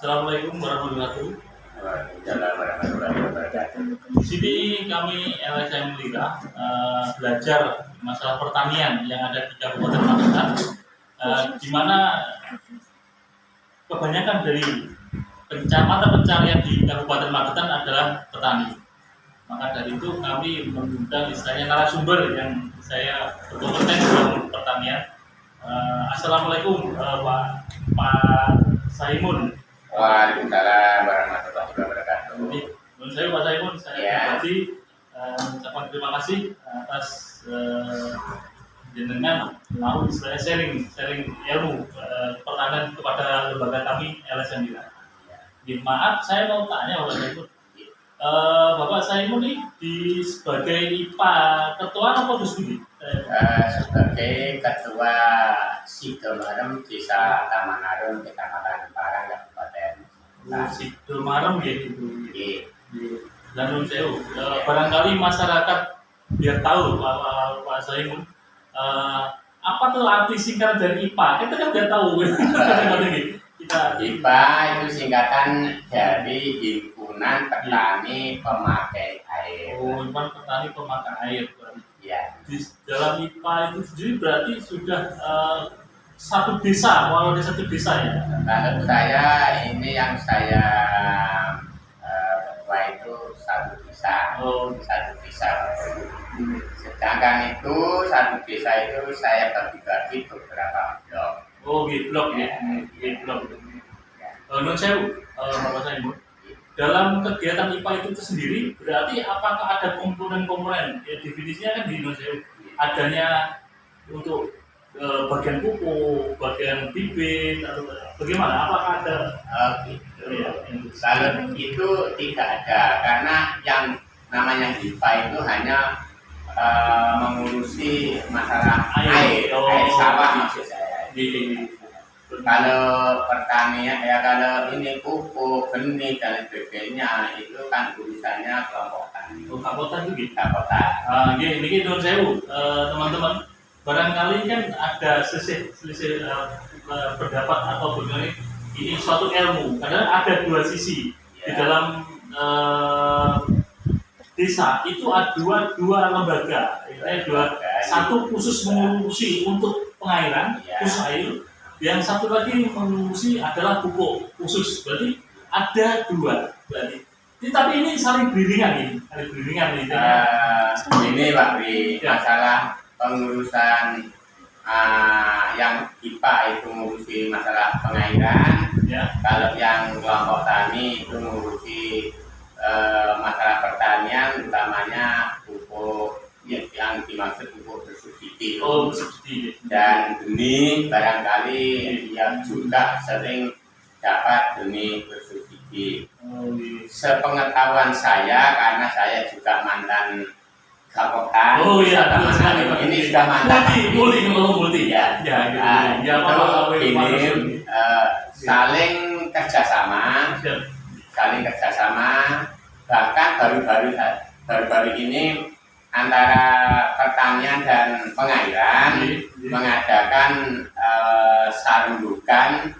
Assalamualaikum warahmatullahi wabarakatuh. Waalaikumsalam warahmatullahi wabarakatuh. Di sini kami LSM Lira belajar masalah pertanian yang ada di Kabupaten Magetan, di mana kebanyakan dari mata pencarian di Kabupaten Magetan adalah petani. Maka dari itu kami mengundang istilahnya narasumber yang saya berkompeten dalam pertanian. Assalamualaikum Pak Saimun. Waalaikumsalam warahmatullahi wabarakatuh. Menurut saya Pak Saimun, saya pribadi mengucapkan terima kasih atas jenengan mau istilahnya sharing ilmu pertanian kepada lembaga kami LSM Lira. Maaf, saya mau tanya Bapak Saimun. Bapak Saimun ini sebagai IPA ketua apa diskusi? Sebagai ketua Sidomarem Desa Taman Arum Kecamatan Parang Kabupaten Sidomarem ya itu. Dan saya barangkali masyarakat biar tahu Pak Saimun apa tuh arti singkat dari IPA? Kita kan nggak tahu. IPA itu singkatan dari Himpunan Petani Pemakai Air. Oh, Himpunan Petani Pemakai Air. Ya. Di dalam IPA itu sendiri berarti sudah satu desa, walau di satu desa ya. Kalau saya ini yang saya ketua itu satu desa. Satu desa. Sedangkan itu satu desa itu saya bagi-bagi beberapa blok. Oh, blok ya. Blok. Menurut saya, Bapak Saimun, dalam kegiatan IPA itu sendiri berarti apakah ada komponen-komponen? Ya, definisinya kan di Indonesia adanya untuk bagian pupuk, bagian bibit atau bagaimana? Apakah ada? Kalau itu tidak ada, karena yang namanya IPA itu hanya mengurusi masalah air sawah maksud saya. Kalau pertanian ya kalau ini pupuk, benih dan sebagainya itu kan urusannya kelompok tani. Kelompok tani gitu. Kelompok. Ini Don Sewu, teman-teman. Barangkali kan ada selisih pendapat atau bagaimana ini suatu ilmu. Karena ada dua sisi di dalam desa itu ada dua lembaga. Satu khusus mengurusi untuk pengairan, khusus air. Yang satu lagi mengurusi adalah pupuk khusus, berarti ada dua. Berarti. Tapi ini saling beriringan nih. Ini Pak Pri, masalah pengurusan yang IPA itu mengurusi masalah pengairan. Ya. Kalau yang kelompok tani itu mengurusi masalah pertanian, utamanya pupuk yang dimaksud pupuk bersubsidi. Bersubsidi. Dan benih barangkali yang juga sering dapat benih bersubsidi. Sepengetahuan saya, karena saya juga mantan kapokan. Ini sudah mantan. Multi. Ya. Ini saling kerjasama. Bahkan baru-baru ini antara pertanian dan pengairan mengadakan sarundukan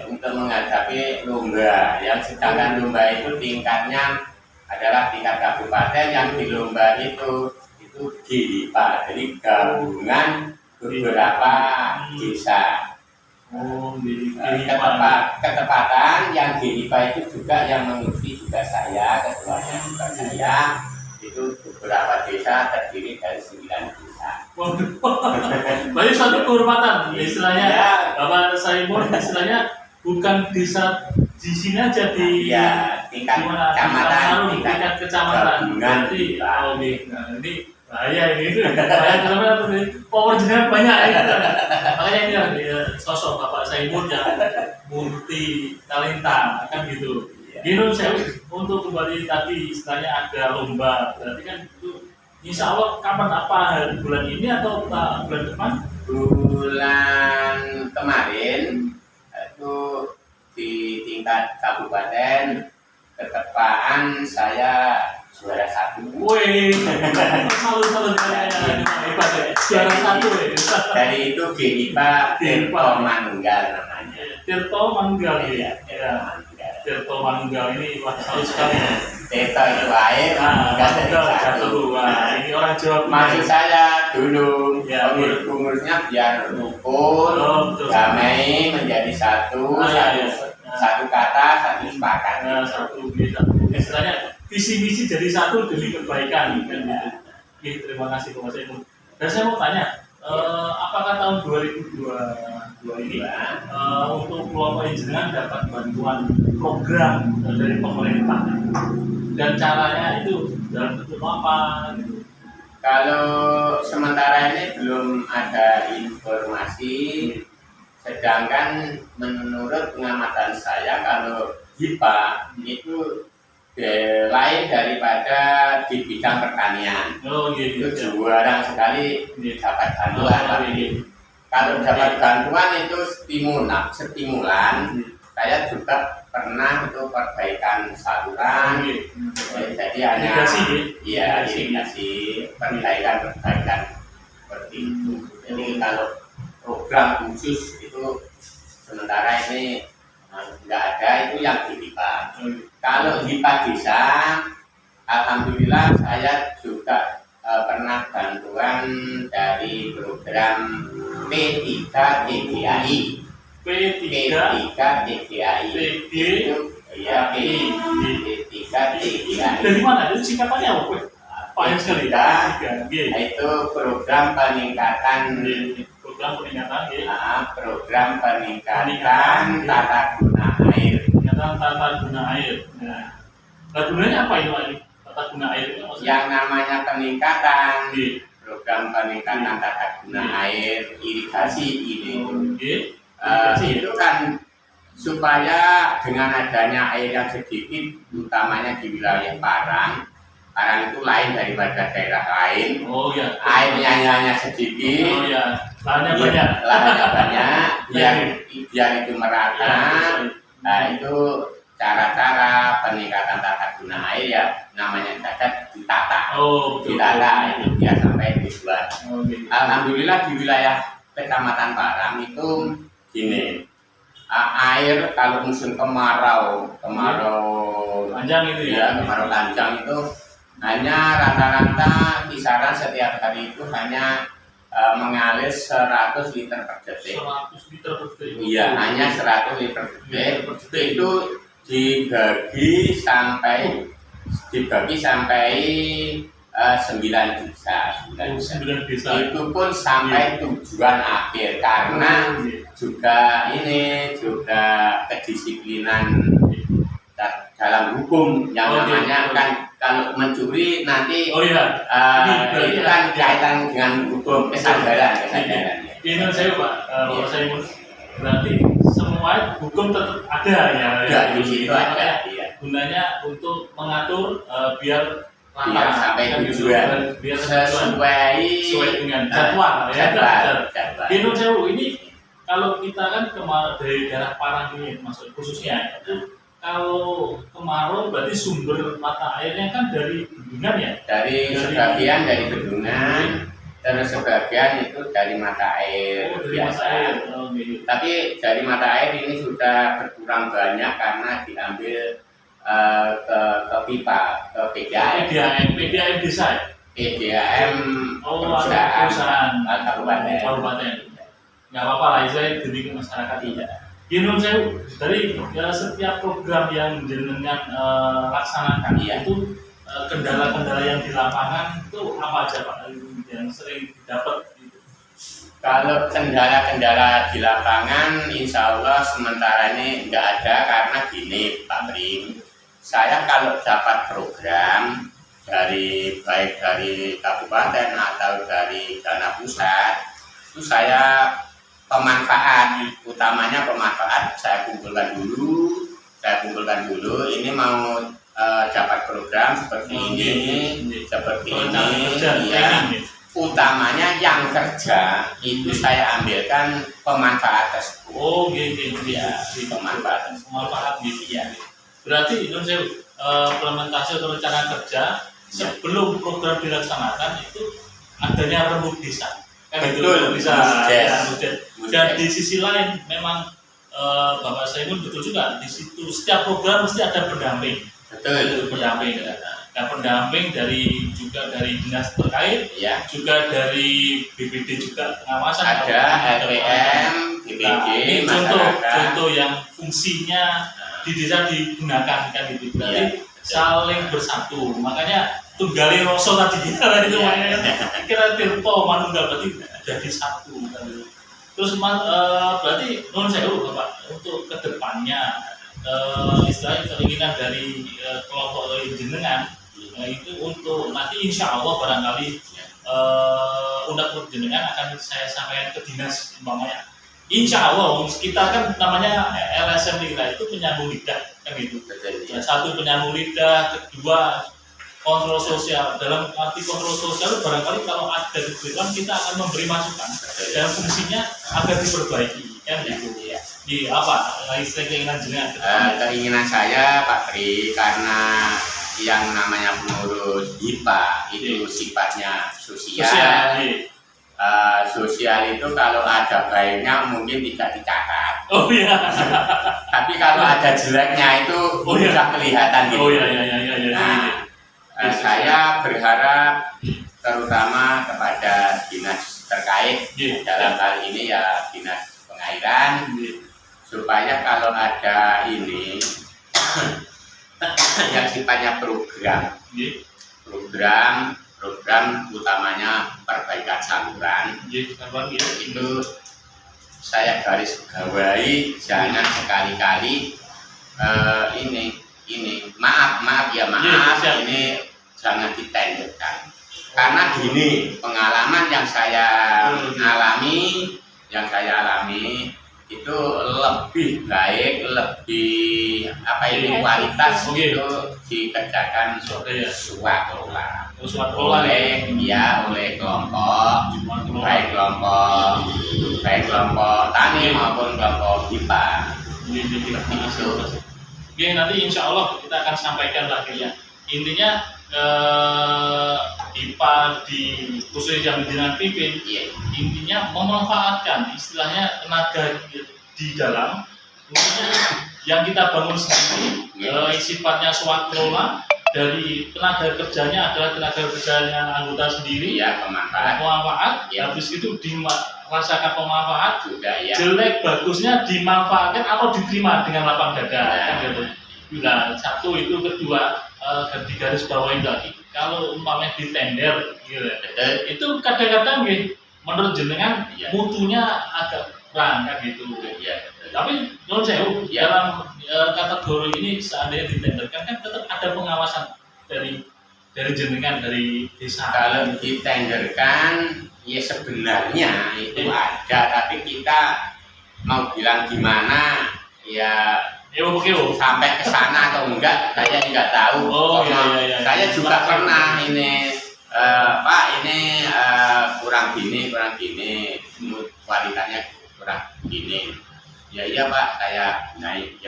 untuk menghadapi lomba. Yang sedangkan lomba itu tingkatnya adalah tingkat kabupaten, yang di lomba itu GIPA, jadi gabungan beberapa desa. Ketepatan yang GIPA itu juga yang mengurusi juga saya, ketuanya juga saya. Itu beberapa desa terdiri dari 9 desa. Berarti satu kehormatan istilahnya. Bapak Saimun istilahnya bukan desa di sini aja di tingkat kecamatan, tingkat kecamatan. Berarti ini bahaya ini. Bahaya power jenengan banyak ya. Makanya ini sosok Bapak Saimun yang multi talenta kan gitu. Gino saya untuk kembali tadi istilahnya ada lomba, berarti kan itu insya Allah kapan bulan ini atau bulan depan? Bulan kemarin itu di tingkat kabupaten ketepaan saya juara 1. Wih, salut hebat ya, juara 1 ya. Dari itu GIPA Tirto Manunggal namanya. Tirto Manunggal ya. Tirto Manunggal ini wah tahu sekali ya. Tirto itu air, Manunggal Manunggal jatuh. Wah, ini orang Jawa punya. Maksud saya dulu Ya, pengurusnya biar rukun, betul. damai menjadi satu, satu kata, satu sepakat. Satu istilahnya visi misi jadi satu demi kebaikan kan gitu. Oke, terima kasih Pak Saimun. Dan saya mau tanya, apakah tahun 2022 ini untuk kelompok jenengan dapat bantuan program dari pemerintah dan caranya itu dalam bentuk apa gitu? Kalau sementara ini belum ada informasi, sedangkan menurut pengamatan saya kalau HIPA itu lain daripada di bidang pertanian. Oh gitu. Itu jarang sekali dapat bantuan. Kalau dapat bantuan itu stimulan. Saya juga pernah untuk perbaikan saluran. Jadi hanya irigasi, perbaikan seperti itu. Jadi kalau program khusus itu sementara ini nggak ada, itu yang di HIPA. Kalau HIPA desa, alhamdulillah saya juga pernah bantuan dari program P3TGAI. P3TGAI itu ya P3TGAI. Dari mana? Itu singkatannya apa? Panjang sekali. Itu program peningkatan program peningkatan tata guna air. Tata guna air. Tata gunanya apa itu? Tata guna air itu maksudnya? Yang namanya peningkatan program peningkatan tata guna air irigasi ini. Itu kan supaya dengan adanya air yang sedikit, utamanya di wilayah Parang itu lain daripada daerah lain. Oh ya. Airnya hanya sedikit. Oh ya. Lahannya banyak. Biar itu merata. Nah itu cara-cara peningkatan tata guna air ya namanya saja ditata. Oh betul. Ditata itu biar sampai tujuan. Oh, gitu. Alhamdulillah di wilayah Kecamatan Parang itu gini, air kalau musim kemarau panjang itu ya, kemarau panjang itu hanya rata-rata kisaran setiap hari itu hanya mengalir 100 liter per detik. 100 liter per detik. Iya, hanya 100 liter per detik. Itu dibagi sampai 9 desa. Itu pun sampai tujuan akhir karena juga kedisiplinan dalam hukum yang namanya kan kalau mencuri nanti itu kan kaitan dengan hukum kesadaran. Ini saya Pak, saya berarti semua hukum tetap ada ya. Di situ ada. Gunanya untuk mengatur biar sampai tujuan biar sesuai dengan jadwal ya. Jadwal. Ini kalau kita kan dari daerah Parang ini maksud khususnya itu kalau kemarau berarti sumber mata airnya kan dari bendungan ya? Dari sebagian dari bendungan, terus sebagian itu dari mata air biasa. Tapi dari mata air ini sudah berkurang banyak karena diambil ke pipa, ke PDAM desa ya? PDAM perusahaan kabupaten. Nggak apa-apa lah, saya demi masyarakat tidak. Gini saya dari setiap program yang jenengan laksanakan itu kendala-kendala yang di lapangan itu apa aja Pak yang sering didapat? Kalau kendala-kendala di lapangan, insya Allah sementara ini nggak ada karena gini Pak Prim, saya kalau dapat program baik dari kabupaten atau dari dana pusat itu saya utamanya pemanfaat saya kumpulkan dulu ini mau dapat program seperti ini ya. Utamanya yang kerja itu saya ambilkan pemanfaat tersebut. Oh gitu ya, pemanfaat gitu ya. Berarti itu saya implementasi atau rencana kerja sebelum program dilaksanakan itu adanya rembuk desa. Betul, bisa ya, dan di sisi lain memang Bapak Saimun betul juga di situ setiap program mesti ada pendamping. Betul. Pendamping. Nah, pendamping juga dari dinas terkait, Ya. juga dari BPD juga pengawasan. Ada LPM, BPD, ini masyarakat. contoh yang fungsinya di desa digunakan kan gitu. Berarti saling bersatu. Makanya tunggali roso tadi kita itu makanya kira tirto manunggal berarti jadi satu. Terus berarti non saya Bapak untuk kedepannya istilahnya keinginan dari kelompok jenengan itu untuk nanti insya Allah barangkali undang-undang jenengan akan saya sampaikan ke dinas umpamanya. Insya Allah kita kan namanya LSM kita itu penyambung lidah kan gitu. Ya, satu penyambung lidah, kedua kontrol sosial. Dalam arti kontrol sosial barangkali kalau ada kebutuhan kita akan memberi masukan dan fungsinya agar diperbaiki kan gitu. Di apa? Istilah keinginan jenengan. Keinginan saya Pak Tri, karena yang namanya pengurus IPA itu sifatnya sosial. Sosial itu kalau ada baiknya mungkin tidak dicatat. Oh iya. Tapi kalau ada jeleknya itu sudah kelihatan gitu. Oh iya. Nah, saya berharap terutama kepada dinas terkait dalam hal ini ya dinas pengairan, supaya kalau ada ini yang sifatnya program utamanya perbaikan saluran itu saya garis bawahi, jangan sekali-kali ini maaf ini jangan ditenderkan, karena gini pengalaman yang saya alami itu lebih baik, lebih kualitas itu dikerjakan swaklola oleh kelompok tani maupun kelompok IPA. Oke, nanti insya Allah kita akan sampaikan lagi ya. Intinya IPA di khusus yang dengan pimpin, intinya memanfaatkan istilahnya tenaga di dalam, intinya yang kita bangun sendiri, sifatnya swaklola, dari tenaga kerjanya adalah tenaga kerjanya anggota sendiri, pemanfaat, habis itu dirasakan pemanfaat, jelek bagusnya dimanfaatkan atau diterima dengan lapang dada, kan gitu. Nah, satu itu, kedua di garis bawain lagi, kalau umpamanya di tender, gitu, itu kadang-kadang menurut jenengan mutunya agak kurang kan gitu. Tapi menurut saya dalam kategori ini seandainya ditenderkan kan tetap ada pengawasan dari jenengan, dari desa. Kalau ditenderkan ya sebenarnya itu ada, tapi kita mau bilang gimana ya sampai ke sana atau enggak saya nggak tahu. Saya juga pernah ini Pak ini kurang gini kualitasnya kurang gini. Ya iya Pak, saya naik.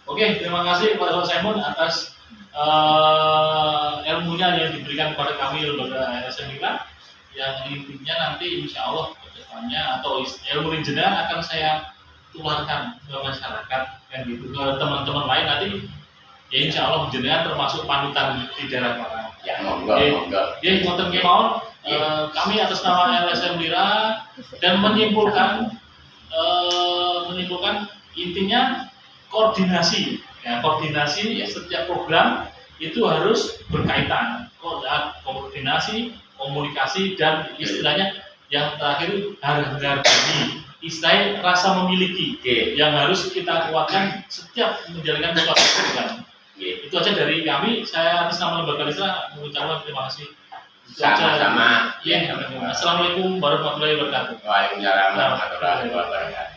Oke, terima kasih Pak Saimun atas ilmunya yang diberikan kepada kami lembaga LSM kita, yang intinya nanti insya Allah kedepannya atau ilmu jenengan akan saya tularkan ke masyarakat kan gitu, ke teman-teman lain nanti ya insya Allah jenengan termasuk panutan di daerah mana. Ya monggo. Ngoten kemawon kami atas nama LSM Lira dan menyimpulkan intinya koordinasi setiap program itu harus berkaitan, koordinasi, komunikasi, dan istilahnya yang terakhir harmoni, istilahnya rasa memiliki yang harus kita kuatkan setiap menjalankan suatu program. Itu aja dari kami. Saya atas nama lembaga Lira mengucapkan terima kasih. Sama-sama. Assalamualaikum warahmatullahi wabarakatuh. Waalaikumsalam warahmatullahi wabarakatuh.